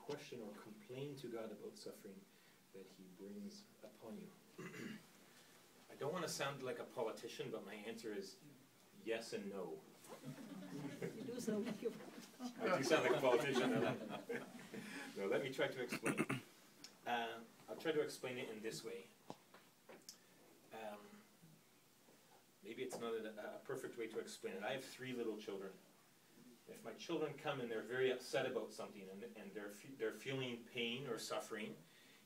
question or complain to God about suffering that he brings upon you? I don't want to sound like a politician, but my answer is yes and no. You do sound like a I do sound like a politician. No, let me try to explain. I'll try to explain it in this way. Maybe it's not a perfect way to explain it. I have 3 little children. If my children come and they're very upset about something and they're feeling pain or suffering,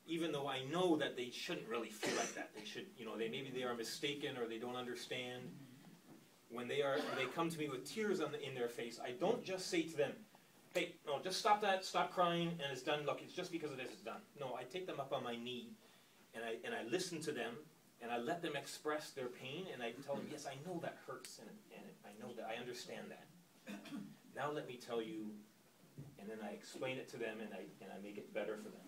even though I know that they shouldn't really feel like that, they should, maybe they are mistaken or they don't understand. When they come to me with tears in their face, I don't just say to them, "Hey, no, just stop that, stop crying, and it's done. Look, it's just because of this, it's done." No, I take them up on my knee, and I listen to them, and I let them express their pain, and I tell them, "Yes, I know that hurts, and I know that, I understand that. Now let me tell you," and then I explain it to them, and I make it better for them.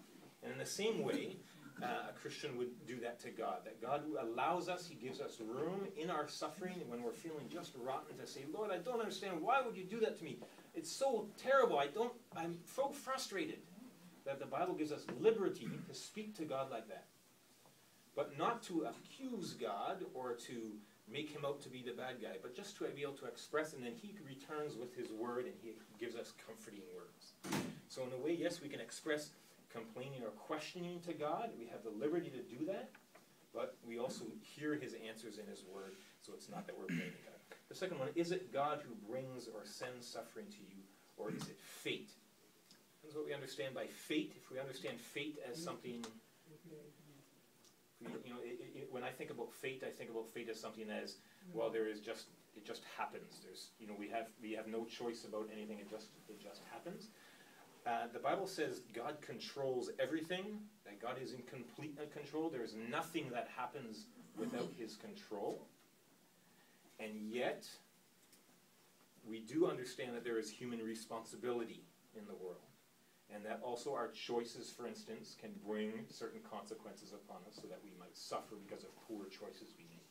And in the same way, a Christian would do that to God. That God allows us, he gives us room in our suffering when we're feeling just rotten to say, "Lord, I don't understand. Why would you do that to me? It's so terrible. I'm so frustrated." That the Bible gives us liberty to speak to God like that. But not to accuse God or to make him out to be the bad guy, but just to be able to express, and then he returns with his word and he gives us comforting words. So in a way, yes, we can express complaining or questioning to God. We have the liberty to do that, but we also hear his answers in his word, so it's not that we're blaming God. The second one, is it God who brings or sends suffering to you, or is it fate? That's what we understand by fate. If we understand fate as something, when I think about fate, I think about fate as something as, well, it just happens. We have no choice about anything. It just happens. The Bible says God controls everything, that God is in complete control. There is nothing that happens without his control. And yet, we do understand that there is human responsibility in the world. And that also our choices, for instance, can bring certain consequences upon us so that we might suffer because of poor choices we make.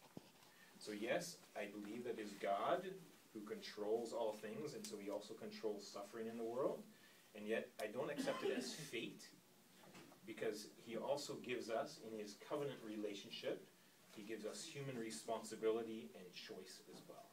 So yes, I believe that it is God who controls all things, and so he also controls suffering in the world. And yet, I don't accept it as fate, because he also gives us, in his covenant relationship, he gives us human responsibility and choice as well.